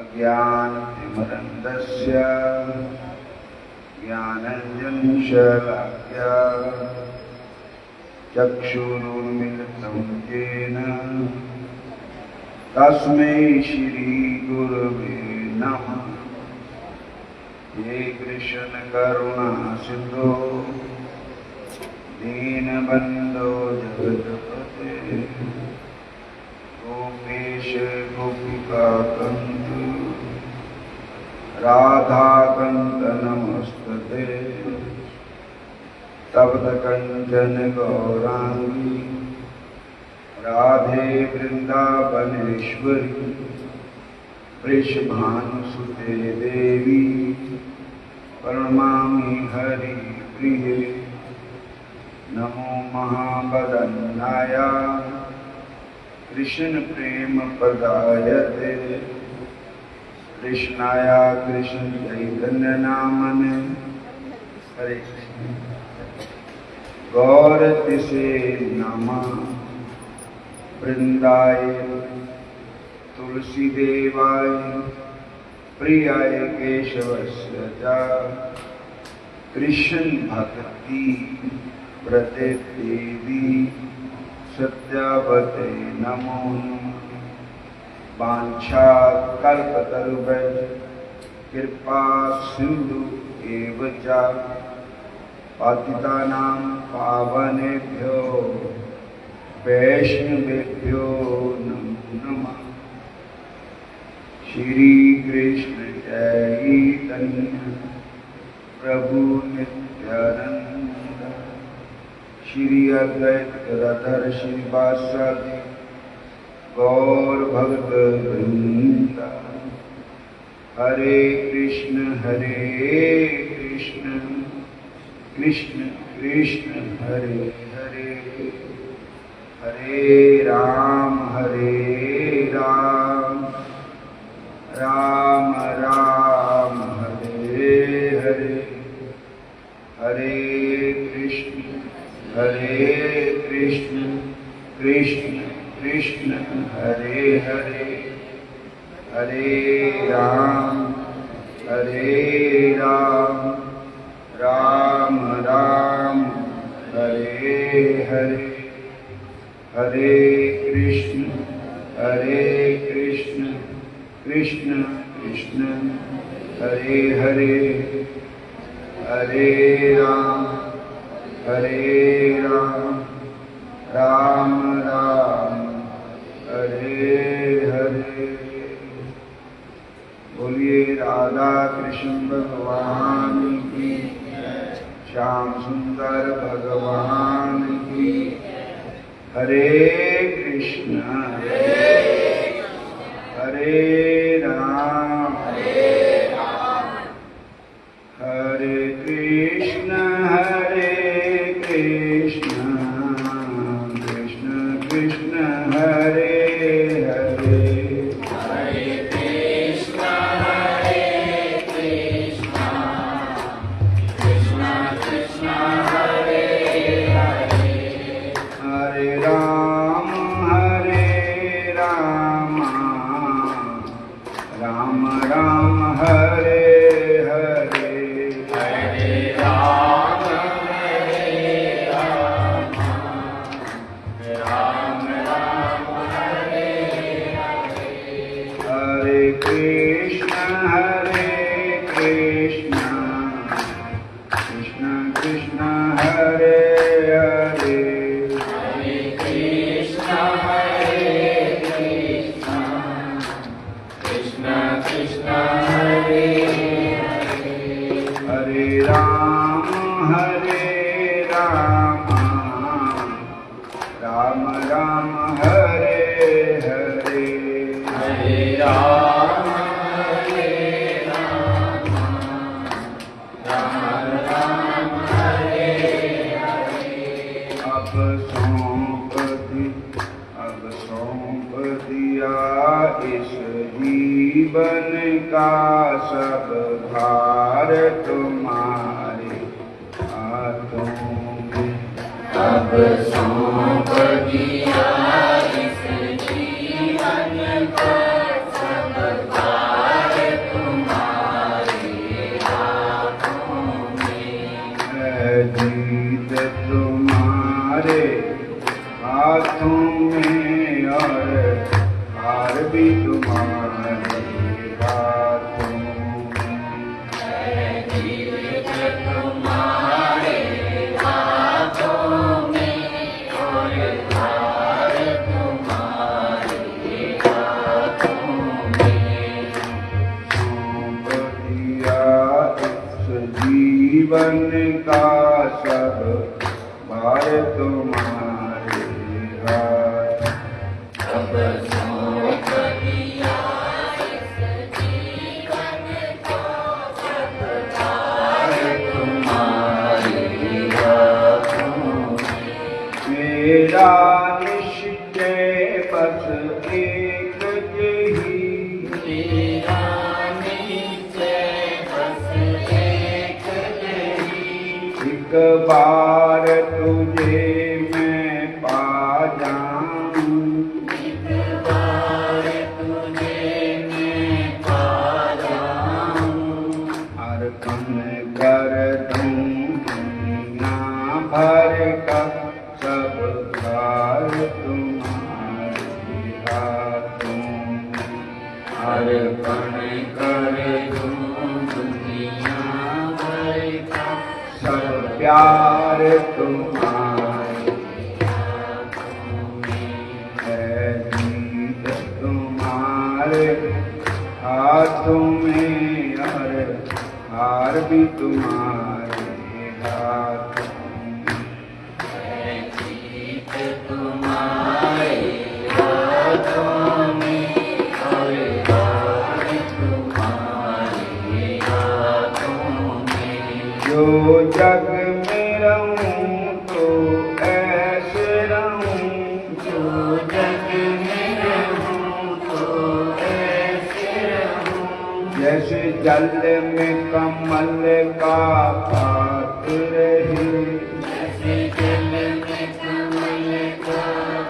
अज्ञानतिमिरन्धस्य ज्ञानाञ्जनशलाकया चक्षुरुन्मिलितं येन तस्मै श्रीगुरवे नमः। हे कृष्ण करुणा सिंधो दीनबन्धो जगत्पते गोपेश गोपिकाकन्त राधाकान्त नमस्तते। तप्त कंचन गौरांगी राधे वृंदावनेश्वरी वृषभानुसुते देवी प्रणमामि हरि प्रिये। नमो महावदन्नाय कृष्ण प्रेम प्रदायते कृष्णाय कृष्ण चैतन्य नामने। हरे कृष्ण। गौर तिसे नमः वृंदाय तुलसी देवाय प्रियाय केशवस्य च कृष्ण भक्ति प्रते देवी सत्यावते नमो नमः। वाञ्छा कल्पतरुभ्यश्च कृपा सिंधु एव च पतितानां पावनेभ्यो वैष्णवेभ्यो नमो नमः। श्री कृष्ण चैतन्य प्रभु नित्यानंद श्री अद्वैत गदाधर श्रीवासादि गौर भक्त वृंद। हरे कृष्ण कृष्ण कृष्ण हरे हरे हरे राम राम राम हरे हरे। हरे कृष्ण कृष्ण कृष्ण हरे हरे हरे राम राम राम हरे हरे। हरे कृष्ण कृष्ण कृष्ण हरे हरे हरे राम राम राम हरे हरे। बोलिए राधा कृष्ण भगवान की, श्याम सुंदर भगवान की। हरे कृष्ण हरे राम हरे कृष्ण कृष्ण कृष्ण हरे हरे हरे कृष्ण कृष्ण कृष्ण हरे हरे हरे राम राम राम हरे हरे हरे राम राम राम हरे हरे हरे कृष्ण कृष्ण कृष्ण हरे हरे हरे कृष्ण कृष्ण कृष्ण हरे हरे हरे राम राम राम हरे हरे हरे राम राम राम हरे हरे अब सौंप दिया इस जीवन का सब भार तुम्हारे हाथों में। अब सौंप दिया इस जीवन का सब भार जीवन का सब भार तुम्हारे हाथ। अब सौंप दिया इस जीवन का सब भार तुम्हारे हाथों में। मेरा निश्चय बस एक यही, मेरा निश्चय बस एक यही, एक बार तुझे मैं पा जाऊं, एक बार तुझे मैं पा जाऊं। अर्पण कर दूं दुनिया भर का सब भार तुम्हारे हाथों में। अर्पण कर दूं दुनिया भर का सब प्यार तुम्हारे हाथों में। है, जीत तुम्हारे हाथों में और हार भी तुम्हारे हाथों में। है जीत तुम्हारे हाथों में और हार तुम्हारे हाथों में। जो जग में रहूं तो ऐसे रहूं, जो जग में रहूं तो ऐसे रहूं, जैसे जल में कमल का पात्र रहे। जैसे जल में कमल का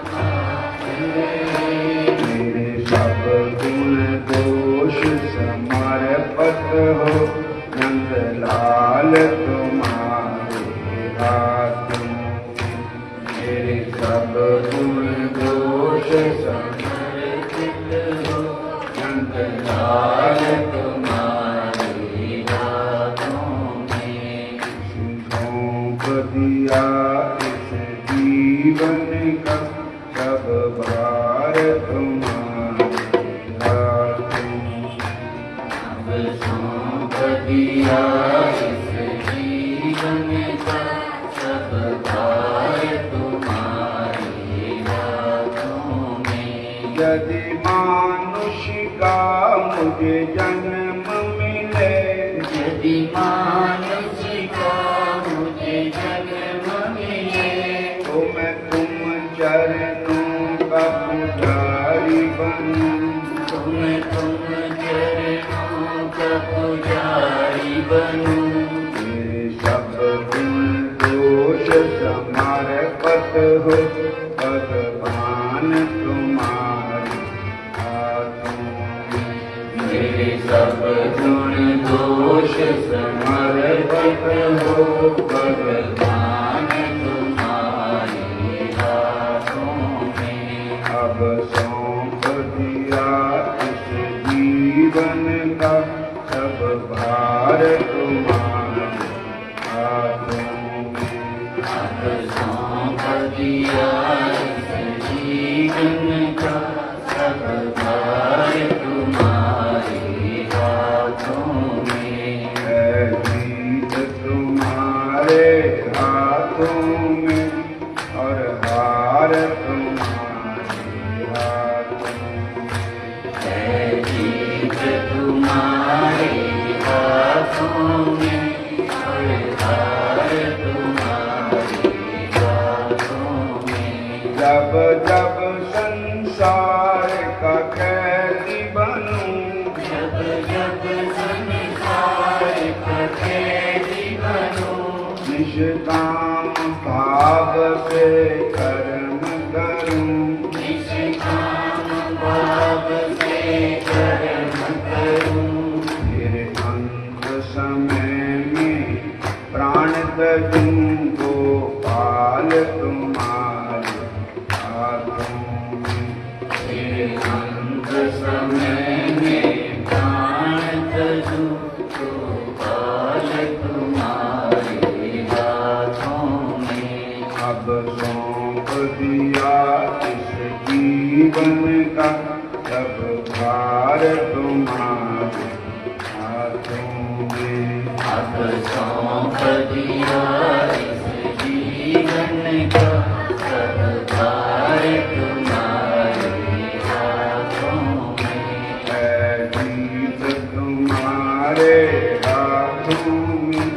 पात्र रहे। मेरे सब गुण दोष समर्पित हो नंदलाल तुम्हारे हाथों में। मेरे सब गुण दोष समर्पित हो नंदलाल तुम्हारे हाथों में। सौंप दिया इस जीवन का सब भार तुम्हारे हाथों में। अब सौंप दिया इस जीवन का सब भार तुम्हारे हाथों में। यदि मानुष का मुझे जन्म मिले, यदि मानुष का मुझे जन्म मिले, तो मैं तुम चरणों का पुजारी बनूं। तुम चरणों का पुजारी बनूं। मेरे सब गुण दोष समर्पित हो भगवान तुम्हारे हाथों में। मेरे सब गुण दोष समर्पित हो भगवान तुम्हारे हाथों में। अब सौंप दिया इस जीवन का सब भार तुम्हारे हाथों में। अब सौंप दिया इस जीवन का सब भार तुम्हारे हाथों में। है जीत तुम्हारे हाथों में और हार तुम्हारे हाथों में। है जीत तुम्हारे हाथों में और हार तुम्हारे हाथों में। जब जब संसार का कैदी बनूं, जब जब संसार का कैदी बनूं, निष्काम भाव से कर्म करूं। निष्काम भाव से कर्म करूं। मेरे अंत समय में प्राण तजूं गोपाल तुम्हारे हाथों में। मेरे अंत समय में प्राण तजूं गोपाल तुम्हारे हाथों में। अब सौंप दिया इस जीवन का सब भार तुम्हारे हाथों में। अब सौंप गीत तुम्हारे हाथों में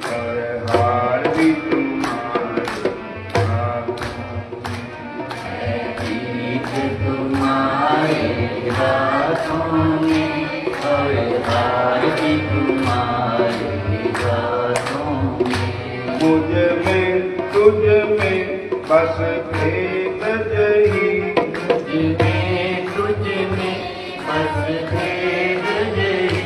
और हार भी तुम्हारे हाथों में। गीत तुम्हारे हाथों में और हार भी तुम्हारे हाथों में। मुझ में तुझ में बस भेद जही, तुझ में बस भेद जही।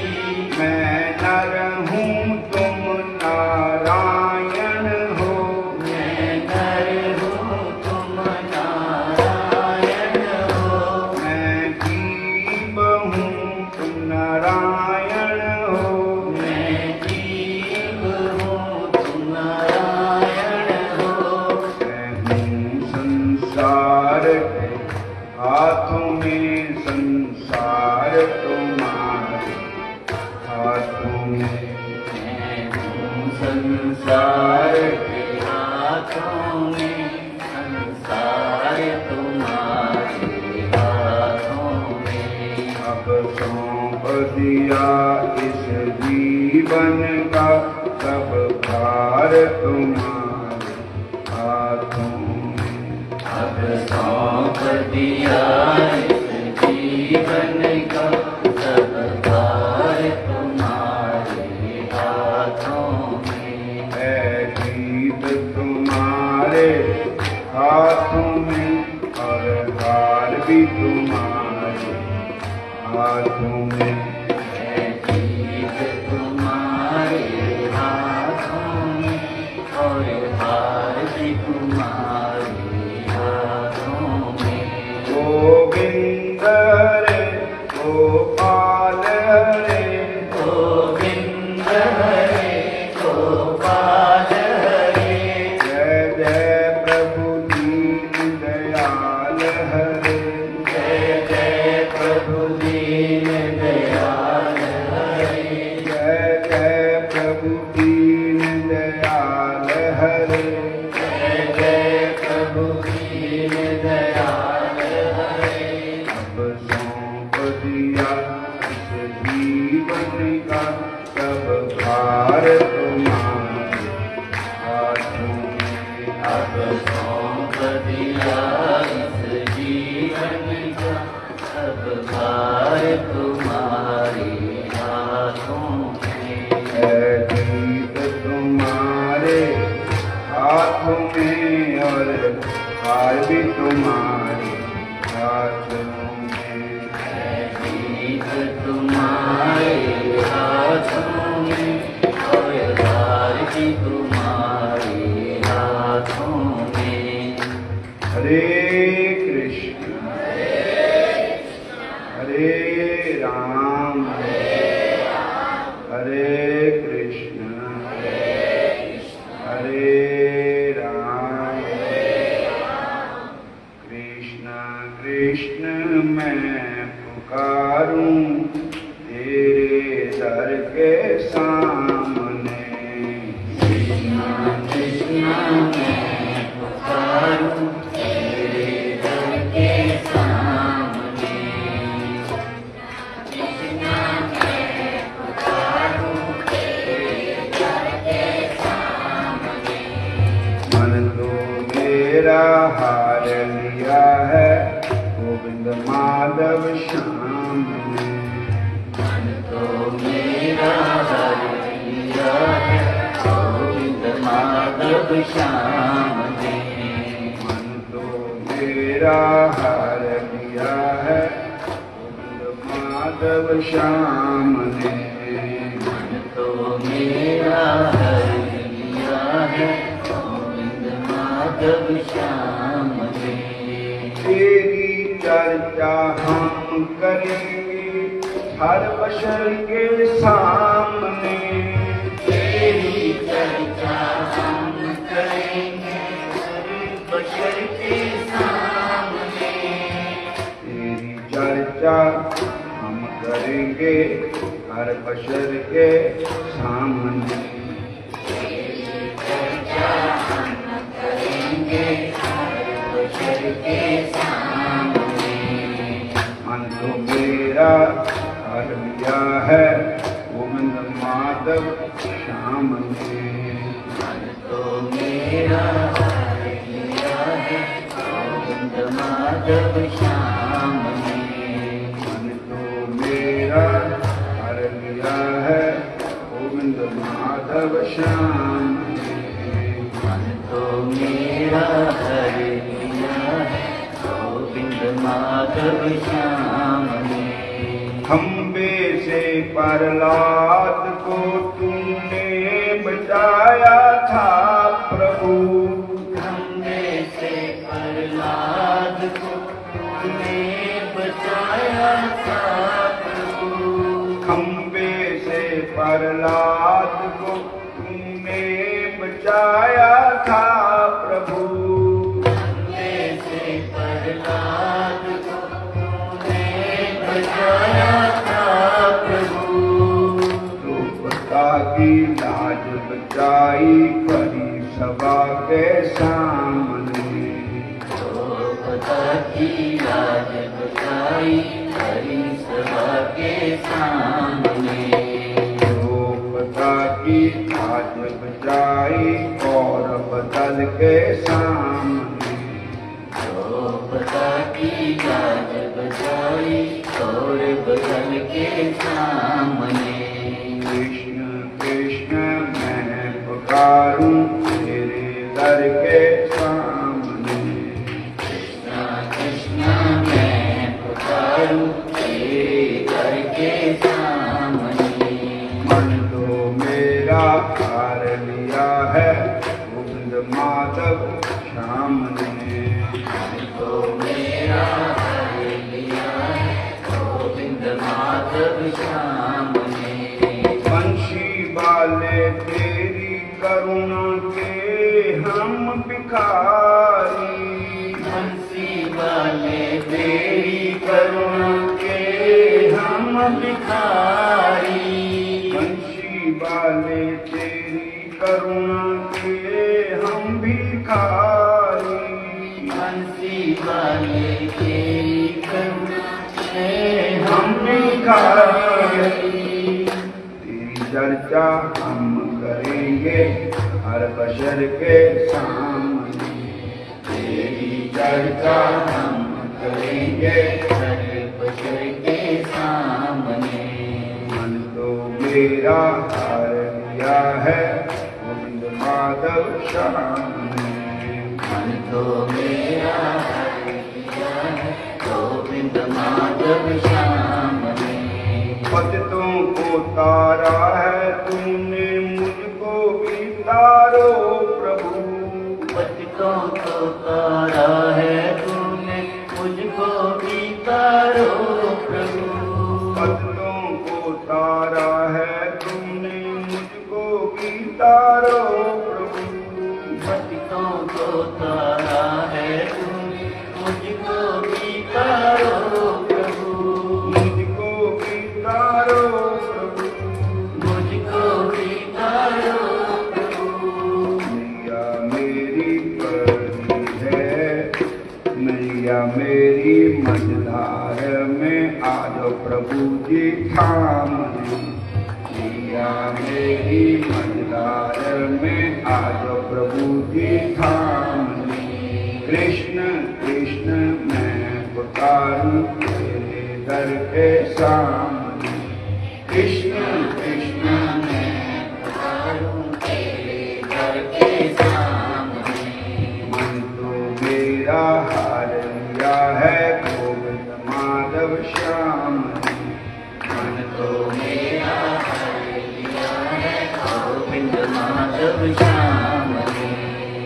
मैं नर हूँ तुम नारायण हो, मैं नर हूँ तुम नारायण हो। मैं जीव हूँ तुम नारायण हो। मैं जीव हूँ तुम नारायण हो। मैं हूँ संसार के हाथों में, संसार तुम्हारे हाथों में। मैं हूँ संसार के हाथों में, संसार तुम्हारे हाथों में। अब सौंप दिया इस जीवन का सब भार तुम्हारे हाथों में। अब सौंप दिया इस जीवन का सब भार तुम्हारे हाथों में। है जीत तुम्हारे हाथों में और हार भी तुम्हारे हाथों में। है जीत तुम्हारे हाथों में और हार भी तुम्हारे हाथों में। गोविंद हरे गोपाल हरे, गोविंद हरे गोपाल हरे। जय जय प्रभु दीन दयाल हरे। जय जय प्रभु दीन दयाल हरे। जय जय प्रभु दीन दयाल हरे। जय जय प्रभु दीन दयाल हरे। अब सौंप दिया इस जीवन का सब भार तुम्हारे हाथों में। अब सौंप दिया इस जीवन का सब भार तुम्हारे हाथों में। है जीत तुम्हारे हाथों में और हार भी तुम्हारे हाथों में। है जीत तुम्हारे हाथों में और हार भी तुम्हारे हाथों में। हरे कृष्ण हरे राम हरे कृष्ण हरे राम। कृष्ण कृष्ण मैं पुकारूं तेरे दर के सामने। कृष्णा कृष्णा मैं पुकारूं तेरे दर के सामने। कृष्णा मैं पुकारूं तेरे दर के सामने। मन तो मेरा हार लिया है गोविंद माधव श्याम ने। मन तो मेरा हर लिया है गोविंद माधव श्याम ने। मन तो मेरा हार लिया है गोविंद माधव श्याम ने। मन तो मेरा हर लिया है गोविंद माधव श्याम ने। तेरी चर्चा हम करेंगे हर बशर के सामने। तेरी चर्चा हम करेंगे हर बशर के सामने। तेरी चर्चा हम करेंगे हर बशर के सामने। तेरी चर्चा हम करेंगे हर बशर के सामने। मन तो मेरा हर लिया है गोविंद माधव श्याम ने। मन तो मेरा हर लिया है गोविंद माधव श्याम ने। मन तो मेरा हर लिया है गोविंद माधव श्याम ने। मन तो मेरा हर लिया है गोविंद माधव श्याम ने। खंबे से प्रहलाद को तुमने बचाया था प्रभु। खंबे से प्रहलाद को तुमने बचाया था प्रभु। खंबे से प्रहलाद को तुमने बचाया था प्रभु। खंबे से प्रहलाद को तुमने बचाया था प्रभु। द्रौपदा की लाज बचाई परी सभा के सामने। द्रौपदा की लाज बचाई हरि सभा के सामने। द्रौपदा की लाज बचाई कौरव दल के सामने। द्रौपदा की लाज बचाई कौरव दल के सामने। कृष्ण कृष्ण मैं पुकारूं तेरे दर के सामने। कृष्ण कृष्ण मैं पुकारूं तेरे दर के सामने। मन तो मेरा हार लिया है गोविंद माधव श्याम ने। मन तो मेरा हर लिया है गोविंद माधव श्याम ने। बंशी वाले तेरी करुणा के हम भिखारी। बंसी वाले तेरी करुणा के हम भिखारी। बंशी वाले तेरी करुणा के हम भिखारी। बंसी वाले तेरी करुणा के हम भिखारी। तेरी चर्चा हम करेंगे हर बशर के सामने। तेरी चर्चा हम करेंगे हर बशर के सामने। मन तो मेरा हार लिया है गोविंद माधव श्याम ने। मन तो मेरा हर लिया है गोविंद माधव श्याम ने। पतितों को तारा है तुमने मुझको भी तारो प्रभु। पतितों को तारा है तूने मुझको भी तारो प्रभु। पतितों को तारा है तुमने मुझको भी तारो प्रभु। पतितों को तारा है तूने मुझको भी तारो प्रभु। मुझको भी तारो प्रभु। मुझको भी तारो प्रभु। मैया मेरी परी है मैया मेरी मझधार में आ जाओ प्रभु जी थाम ले। मैया मेरी मझधार में आ जाओ प्रभु जी थाम ले। कृष्ण कृष्ण मैं पुकारूं तेरे दर के सामने। कृष्ण कृष्ण मैं पुकारूं तेरे दर के सामने। मन तो मेरा हार लिया है गोविंद माधव श्याम ने। मन तो मेरा हर लिया है गोविंद माधव श्याम ने।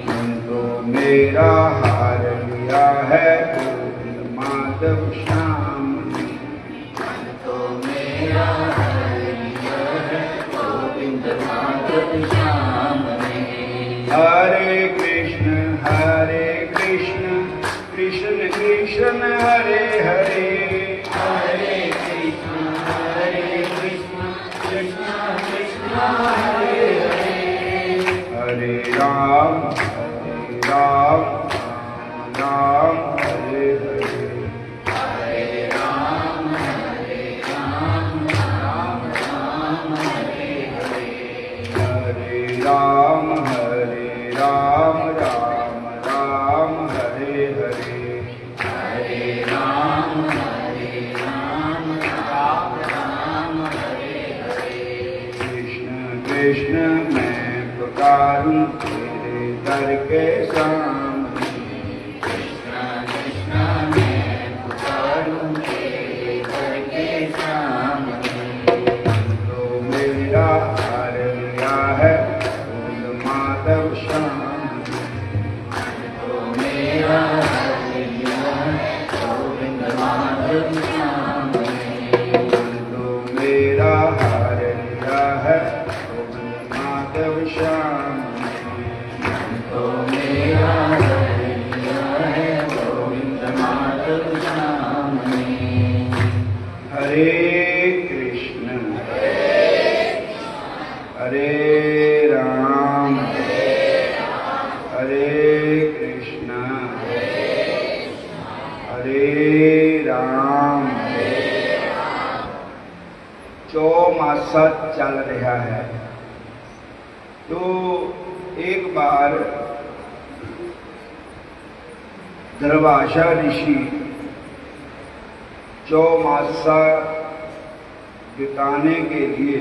मन तो मेरा हार लिया है गोविंद माधव श्याम ने। मन तो मेरा हर लिया है गोविंद माधव श्याम ने। हरे कृष्ण कृष्ण कृष्ण हरे हरे। हरे कृष्ण कृष्ण कृष्ण हरे हरे। हरे राम राम राम हरे हरे। हरे राम राम राम राम राम हरे हरे। हरे राम राम राम हरे हरे। कृष्ण कृष्ण मैं पुकारूं तेरे दर के सामने। कृष्ण कृष्ण मैं पुकारूं तेरे दर के सामने। तो मेरा हार लिया है गोविंद माधव श्याम। तो मेरा हरिया गोविंद माधव श्याम। तो मेरा हार लिया है गोविंद माधव श्याम। तो मेरा हरिया है गोविंद माधव श्याम। हरे कृष्ण हरे राम हरे कृष्ण हरे राम। चौमासा चल रहा है। तो एक बार दुर्वासा ऋषि चौमासा बिताने के लिए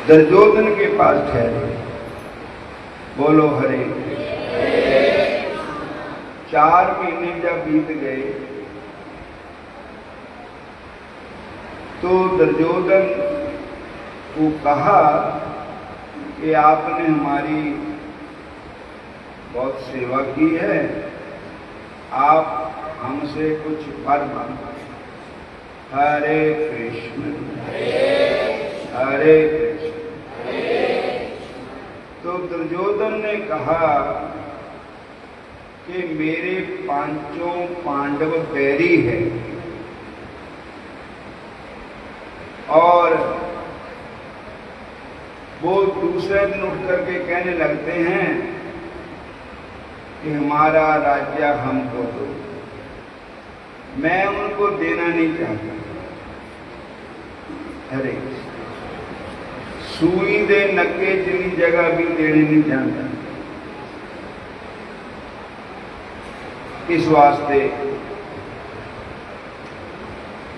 दुर्योधन के पास ठहरे। बोलो हरे कृष्ण। 4 महीने जब बीत गए तो दुर्योधन को कहा कि आपने हमारी बहुत सेवा की है, आप हमसे कुछ वर मांगो। हरे कृष्ण हरे कृष्ण। तो दुर्योधन ने कहा कि मेरे 5 पांडव बैरी है और वो दूसरे दिन उठ करके कहने लगते हैं कि हमारा राज्य हमको दो। मैं उनको देना नहीं चाहता। हरे सूई दे नक्के जितनी जगह भी देने नहीं चाहता। इस वास्ते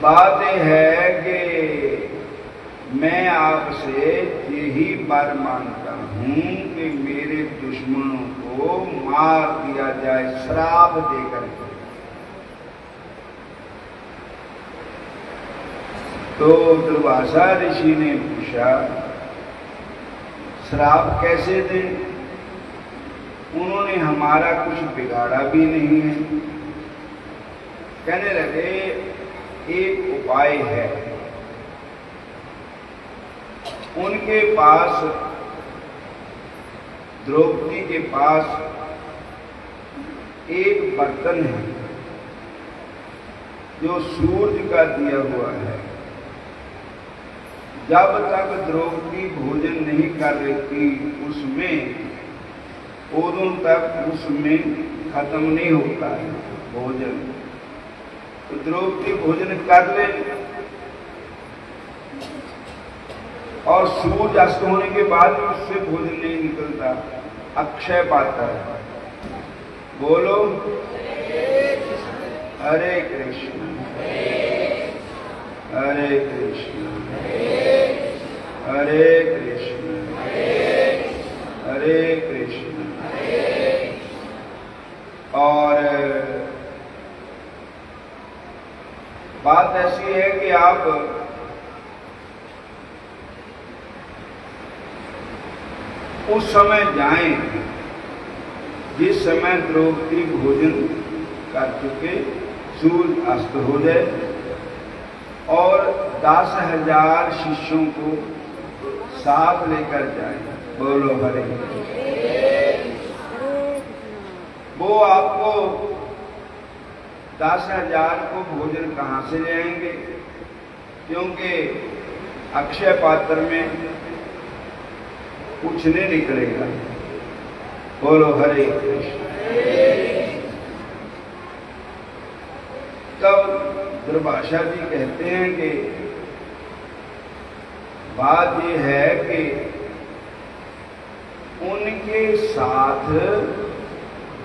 बात यह है कि मैं आपसे यही वर मांगता हूं कि मेरे दुश्मनों को मार दिया जाए श्राप देकर के। तो दुर्वासा ऋषि ने पूछा श्राप कैसे दें? उन्होंने हमारा कुछ बिगाड़ा भी नहीं है। कहने लगे एक उपाय है। उनके पास द्रौपदी के पास एक बर्तन है जो सूर्य का दिया हुआ है। जब तक द्रौपदी भोजन नहीं कर रही थी उसमें उदों तक उसमें खत्म नहीं होता है भोजन। तो द्रौपदी भोजन कर ले और सूर्य अस्त होने के बाद उससे भोजन नहीं निकलता। अक्षय पात्र है। बोलो हरे कृष्ण हरे कृष्ण हरे कृष्ण हरे कृष्ण। और बात ऐसी है कि आप उस समय जाएं जिस समय द्रौपदी भोजन कर चुके, सूर्य अस्त हो जाए और 10,000 शिष्यों को साथ लेकर जाएं। बोलो हरे। वो आपको 10,000 को भोजन कहाँ से ले आएंगे? क्योंकि अक्षय पात्र में कुछ नहीं निकलेगा। बोलो हरे कृष्ण। तब दुर्भाषा जी कहते हैं कि बात ये है कि उनके साथ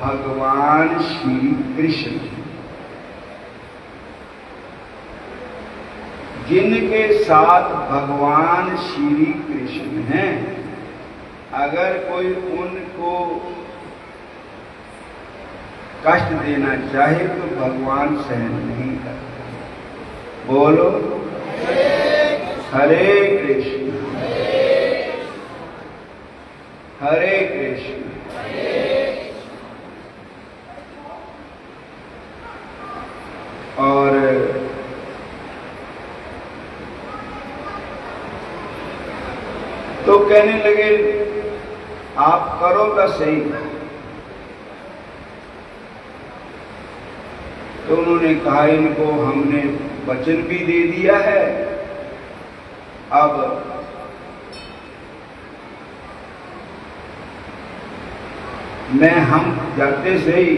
भगवान श्री कृष्ण, जिनके साथ भगवान श्री कृष्ण हैं, अगर कोई उनको कष्ट देना चाहे तो भगवान सहन नहीं करते। बोलो हरे कृष्ण हरे कृष्ण। और तो कहने लगे आप करो तो सही। तो उन्होंने कहा इनको हमने वचन भी दे दिया है, अब मैं हम जाते से ही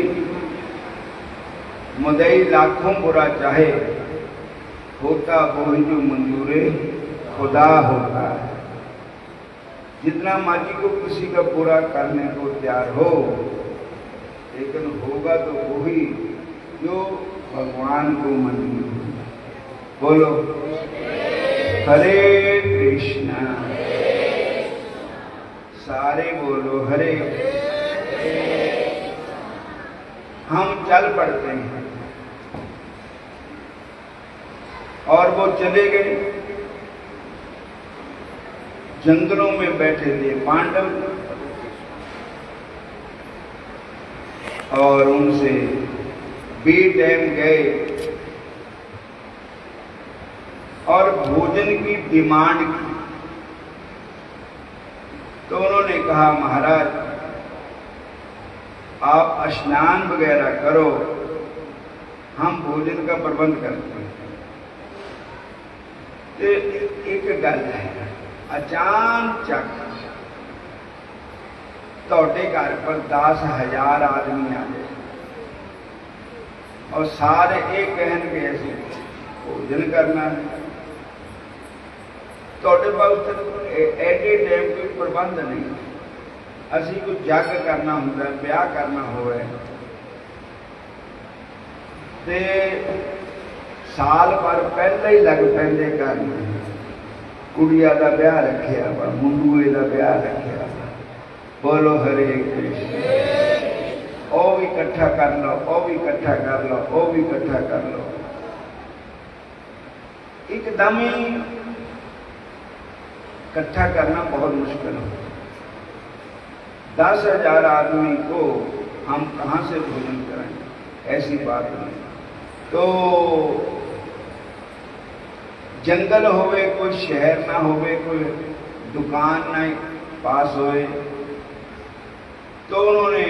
मुदई लाखों बुरा चाहे, होता वो ही जो मंजूरे खुदा होता है। जितना मर्जी को किसी का बुरा करने को तैयार हो, लेकिन होगा तो वही जो भगवान को मंजूर हो। बोलो हरे कृष्णा। सारे बोलो हरे। हम चल पड़ते हैं और वो चले गए। जंगलों में बैठे थे पांडव और उनसे बेटैम गए और भोजन की डिमांड की। तो उन्होंने कहा महाराज आप स्नान वगैरह करो, हम भोजन का प्रबंध करते हैं। तो एक गल है, अचानक तोड़े घर पर 10,000 आदमी आ गए और सारे एक कहन के ऐसे भोजन करना है। तोड़े पास एडे टाइम कोई प्रबंध नहीं, असी कोई जग करना होंगे, ब्याह करना होवे ते साल भर पहले ही लग पैंदे करने। कुड़िया का ब्याह रखिया वा, मुंडूए का ब्याह रखिया वा। बोलो हरे कृष्ण। ओ भी इकट्ठा कर लो, ओ भी इकट्ठा कर लो, ओ भी इकट्ठा कर लो। एकदम ही इकट्ठा करना बहुत मुश्किल हो। 10,000 आदमी को हम कहाँ से भोजन कराएंगे, ऐसी बात नहीं। तो जंगल होवे, कोई शहर ना होवे, कोई दुकान ना पास होए। तो उन्होंने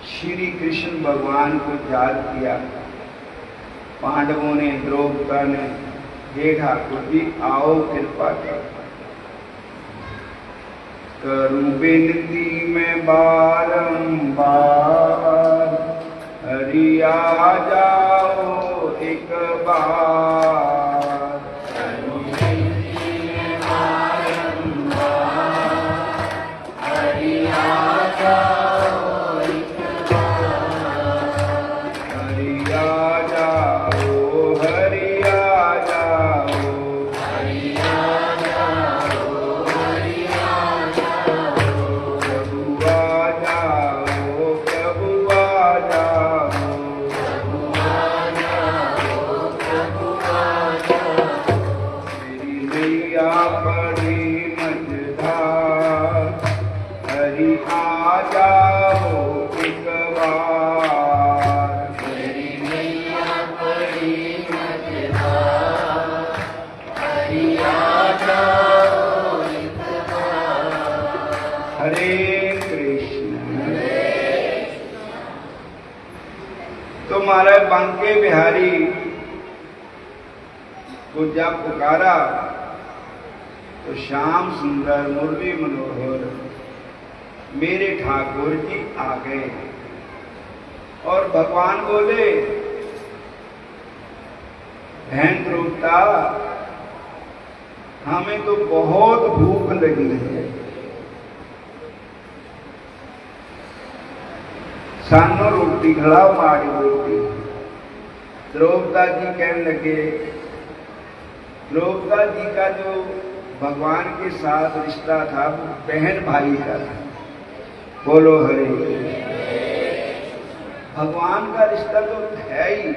श्री कृष्ण भगवान को याद किया। पांडवों ने, द्रौपदा ने, हे ठाकुर जी आओ कृपा करूं बेनती में बारंबार, हरि आ जाओ एक बार। हरि आ जाओ एक बार, हरि आ जाओ, हरि आ जाओ, हरि आ जाओ, हरि आ जाओ, प्रभु आ जाओ, प्रभु आ जाओ, प्रभु आ जाओ, प्रभु आ जाओ। मेरी नैया बड़ी मझधार, हरि आ जाओ एक बार। मेरी नैया बड़ी मझधार, हरि आ जाओ एक बार। हरे कृष्ण। तो महाराज बांके बिहारी को जब पुकारा तो श्याम सुंदर मुरली मनोहर मेरे ठाकुर जी आ गए और भगवान बोले बहन द्रौपदा, हमें तो बहुत भूख लगी है, सानू रोटी खिलाओ, माड़ी रोटी। द्रौपदा जी कहने लगे, द्रौपदा जी का जो भगवान के साथ रिश्ता था वो बहन भाई का था। बोलो हरे। भगवान का रिश्ता तो है ही,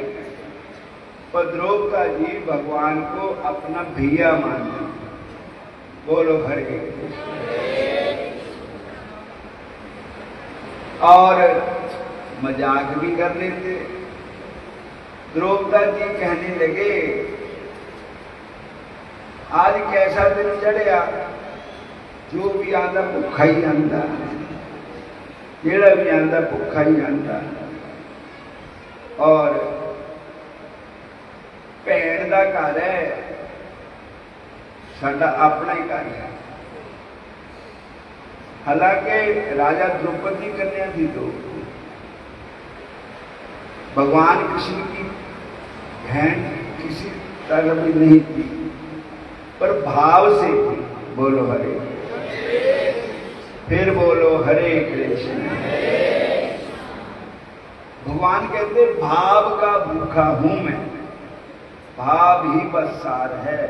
पर द्रौपदा जी भगवान को अपना भैया मानते। बोलो हरे। और मजाक भी कर लेते। द्रौपदा जी कहने लगे, आज कैसा दिन चढ़िया, जो भी आंदा भुखा ही आंदा, जेड़ा भी आंदा भुखा ही आंदा। और भैन का घर है, साडा अपना ही घर है। हालांकि राजा द्रौपदी कन्या थी, तो भगवान कृष्ण की बहन किसी तरह भी नहीं थी, पर भाव से थी। बोलो हरे। फिर बोलो हरे कृष्ण। भगवान कहते भाव का भूखा हूं मैं, भाव ही बस सार है।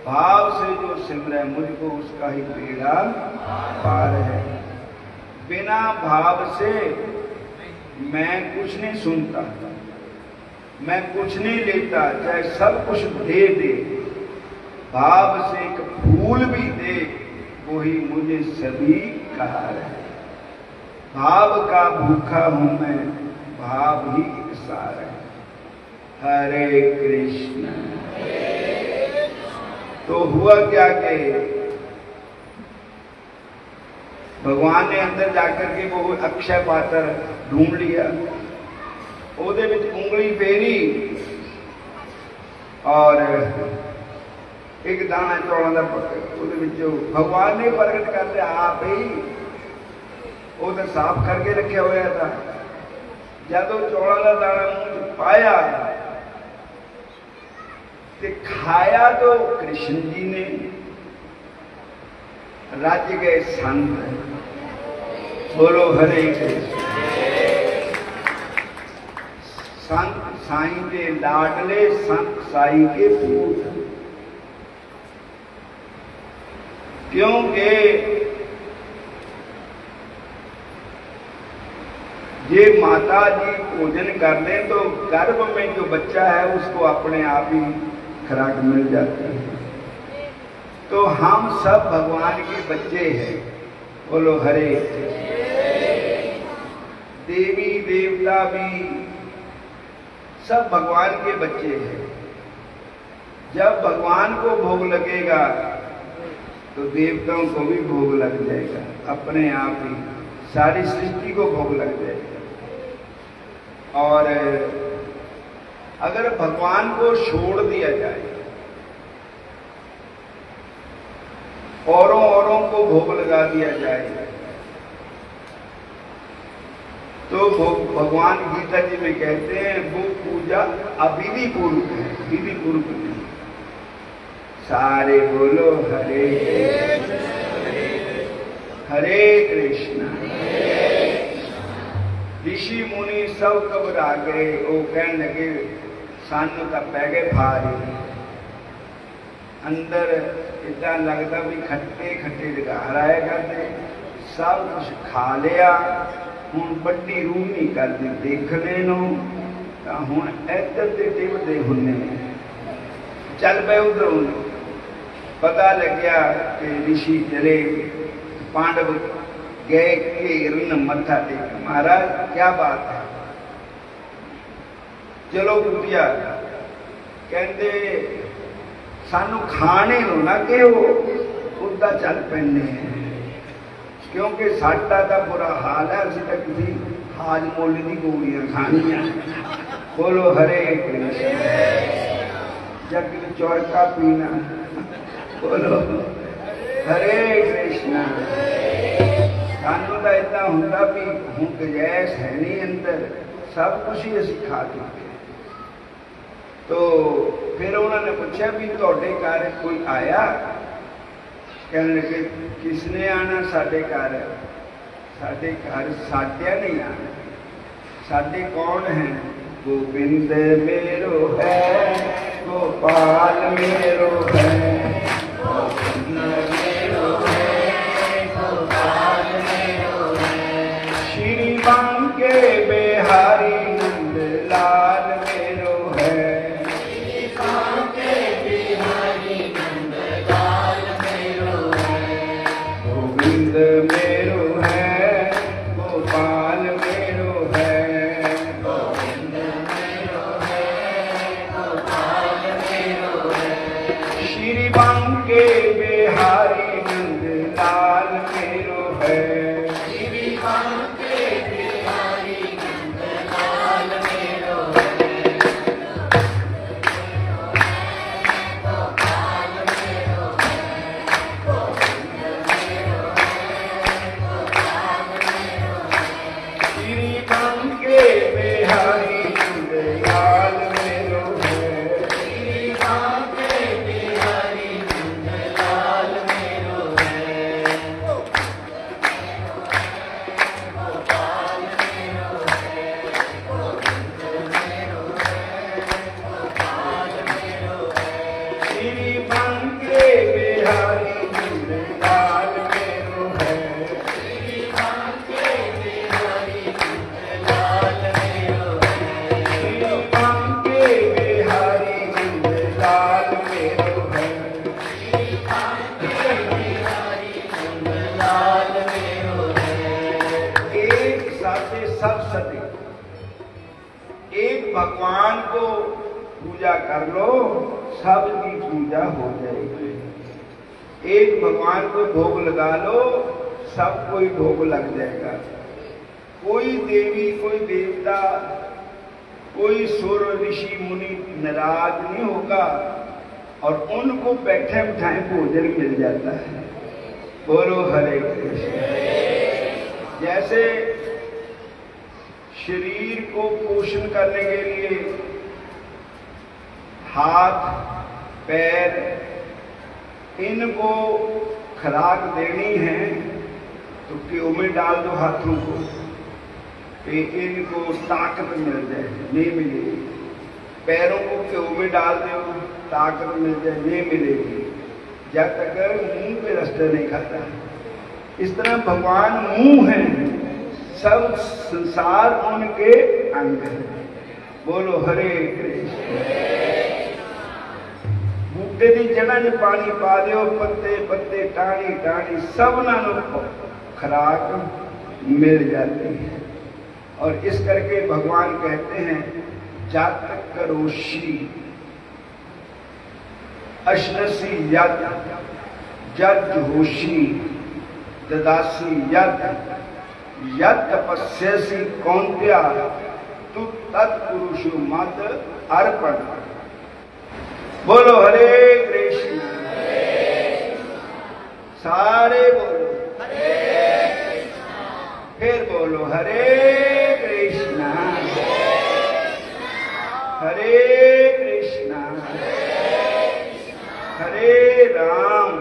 भाव से जो सिमरे मुझको उसका ही बेड़ा पार है। बिना भाव से मैं कुछ नहीं सुनता, मैं कुछ नहीं लेता, चाहे सब कुछ दे दे। भाव से एक फूल भी दे, वही मुझे स्वीकार है। भाव का भूखा हूं मैं, भाव ही एक सार है। हरे कृष्ण। तो हुआ क्या कि भगवान ने अंदर जाकर के वो अक्षय पात्र ढूंढ लिया, ਉਹਦੇ ਵਿੱਚ ਉਂਗਲੀ फेरी और एक दाना चौलों का भगवान ने प्रगट कर दिया आप ही। वो तो साफ करके रखा हुआ था। जब चौलों का दाना मुंह च पाया ते खाया तो कृष्ण जी ने, रज गए संत। बोलो हरे कृष्ण। संत साईं के लाडले, संत साई के पूत। क्योंकि ये माता जी भोजन कर लें तो गर्भ में जो बच्चा है उसको अपने आप ही खुराक मिल जाती है। तो हम सब भगवान के बच्चे हैं। बोलो हरे। देवी देवता भी सब भगवान के बच्चे हैं। जब भगवान को भोग लगेगा तो देवताओं को भी भोग लग जाएगा, अपने आप ही सारी सृष्टि को भोग लग जाएगा। और अगर भगवान को छोड़ दिया जाए, औरों को भोग लगा दिया जाए, तो भगवान गीता जी में कहते हैं वो पूजा अविधि पूर्वक है, विधि पूर्वक नहीं। सारे बोलो हरे हरे कृष्ण। ऋषि मुनि सब घबरा गए। वो कहने लगे सानू तो पै गए फारे। अंदर इतना लगता भी खट्टे खट्टे जगार आए करते, सब कुछ खा लिया। हुण बड़ी रूह नहीं करती देखने तो हुण इधर से टिपते हुन्ने। चल पे उधरों। पता लग्या कि ऋषि चले, पांडव गए घेरन मत्था टेक। महाराज क्या बात है? चलो पूछिया। कहते सानू खाने नो ना कि उदा चल पैने, क्योंकि साडा तो बुरा हाल है। असीं तो किसी हाज मुल की गोलियां खानियां। बोलो हरे कृष्ण। जग चौरका पीना। बोलो हरे कृष्ण। सानू तो इतना होंदा भी हुण गैस है नहीं अंदर, सब कुछ ही असीं खा चुके। तो फिर उन्होंने पूछा भी तुहाडे घर कोई आया? कहने लगे किसने आना साडे घर? साडे घर साड्या नहीं आना। साडे कौन है? गोविंद मेरो है, गोपाल मेरो है, गोविंद मेरो है, गोपाल मेरो है। श्री बांके बिहारी नंद लाल मेरो है, श्री बांके बिहारी नंद लाल मेरो है। गोविंद मेरो है, गोपाल मेरो है, गोविंद मेरो है, गोपाल मेरो है। श्री बांके बिहारी नंद लाल मेरो है, श्री बांके बिहारी नंद लाल मेरो है। गोपाल मेरो है, गोविंद मेरो है, गोपाल मेरो है। श्री बांके बिहारी नंद लाल मेरो है, श्री बांके बिहारी नंद लाल मेरो है। गोपाल मेरो है, गोविंद मेरो है, गोपाल मेरो है। श्री बांके बिहारी नंद लाल मेरो है, श्री बांके बिहारी नंद लाल मेरो है। श्री बांके बिहारी नंद लाल मेरो है। श्री बांके बिहारी नंद लाल मेरो है। एक साथे सब सते, एक भगवान को पूजा कर लो, सबकी पूजा हो जाएगी। एक भगवान को भोग लगा लो, सब कोई भोग लग जाएगा। कोई देवी, कोई देवता, कोई सुर ऋषि मुनि नाराज नहीं होगा और उनको बैठे बिठाए भोजन मिल जाता है। बोलो हरे कृष्ण। जैसे शरीर को पोषण करने के लिए हाथ पैर इनको खुराक देनी है तो घी में डाल दो हाथों को, कि इनको ताकत मिल जाए, नहीं मिलेगी। पैरों को घी में डाल दो, ताकत मिल जाए, नहीं मिलेगी जब तक मुंह पे रस्ते नहीं खाता। इस तरह भगवान मुंह है, सब संसार उनके अंग है। बोलो हरे कृष्ण। बूटे की जड़ा च पानी पा दो, पत्ते पत्ते टाणी टाणी सबना खुराक मिल जाती है। और इस करके भगवान कहते हैं जात करोशी अशनसी यद जज होशी ददासी यद यद तपस्यसी कौंत्या तु तत्पुरुषु मत अर्पण। बोलो हरे कृष्ण। सारे बोलो फिर बोलो हरे कृष्णा हरे कृष्णा हरे राम।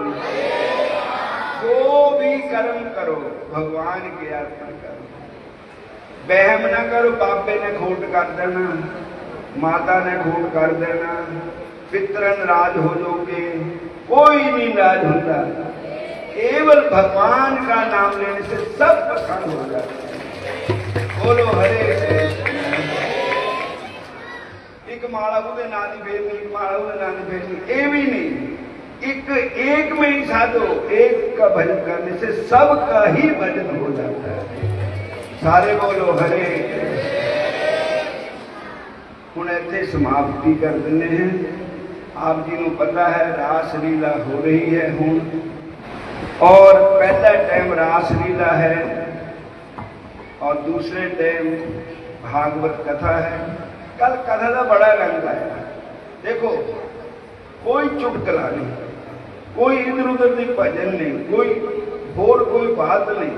जो भी कर्म करो भगवान के अर्पण करो। बहम ना करो, बाबे ने खोट कर देना, माता ने खोट कर देना, पितर नाराज हो जाओगे, कोई नहीं नाराज होता। केवल भगवान का नाम लेने से सब पसंद हो जाता है। बोलो हरे कृष्ण। एक माला उदे नाम की फेरनी, एक माला उदे नाम की फेरनी, ये भी नहीं। एक में ही साधो, एक का भजन करने से सबका ही भजन हो जाता है। सारे बोलो हरे कृष्ण। हुण इत्थे समाप्ति कर देने हैं। आप जी को पता है रास लीला हो रही है हुण, और पहला टाइम रास लीला है और दूसरे टाइम भागवत कथा है। कल कथा का बड़ा रंग आया। देखो कोई चुटकला नहीं, कोई इधर उधर की भजन नहीं, कोई होर कोई बात नहीं।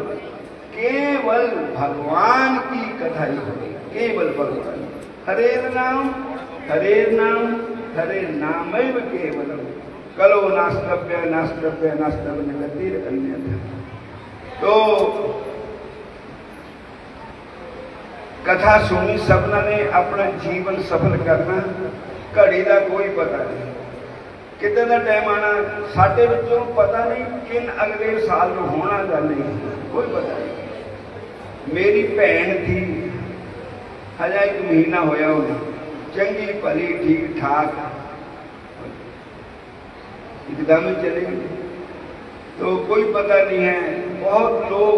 केवल भगवान की कथा ही होगी, केवल भगवान। हरेर नाम हरे नामैव केवलम कलो नास्तव्य नास्तव्य नास्तव्य गतिर अन्यथा। तो कथा सुनी सबना ने अपना जीवन सफल करना, घड़ी का कोई पता नहीं कितने का टाइम आना, साढ़े विचों पता नहीं किन अगले साल में होना या नहीं, कोई पता नहीं। मेरी भैन थी, हजा 1 महीना होया उन्हें, चंगी भली ठीक ठाक, एकदम ही चली गई। तो कोई पता नहीं है। बहुत लोग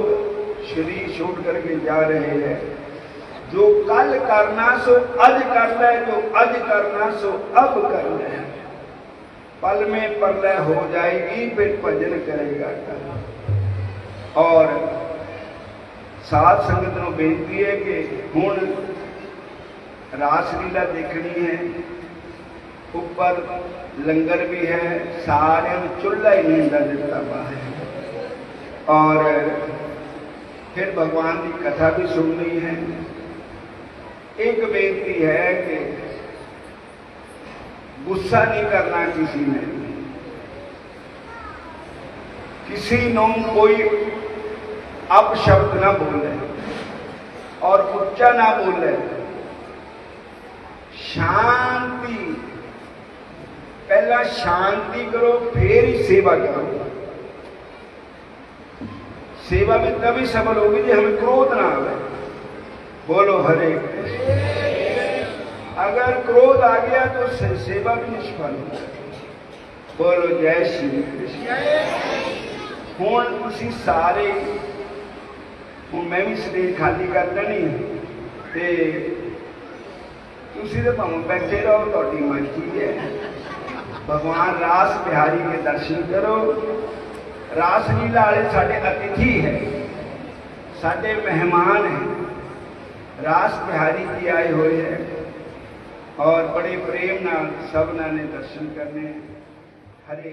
शरीर छोड़ करके जा रहे हैं। जो कल करना सो अज करना है, जो अज करना सो अब करना है। पल में प्रलय हो जाएगी, फिर भजन करेगा कल। और साध संगत को बेनती है कि हुण रासलीला देखनी है, ऊपर लंगर भी है, सारे चुल्हा ही नहीं दिता बाहर, और फिर भगवान की कथा भी सुननी है। एक बेनती है कि गुस्सा नहीं करना किसी ने, किसी नो कोई अपशब्द ना बोले और उच्चा ना बोले। शांति, पहला शांति करो, फिर ही सेवा करो। सेवा में तभी सफल होगी जब हमें क्रोध ना आए। बोलो हरे कृष्ण। अगर क्रोध आ गया तो सेवा भी निष्फल हो। बोलो जय श्री कृष्ण। हुण तुसी सारे, हुण मैं भी शरीर खाली कर देनी ते तुसी तो भावें बैठे रहो, तुहाडी मर्जी है। भगवान रास बिहारी के दर्शन करो। रासलीला वाले साडे अतिथि है, साडे मेहमान हैं, रास बिहारी जी आए हुए हैं और बड़े प्रेम नाल सबना ने दर्शन करने। हरे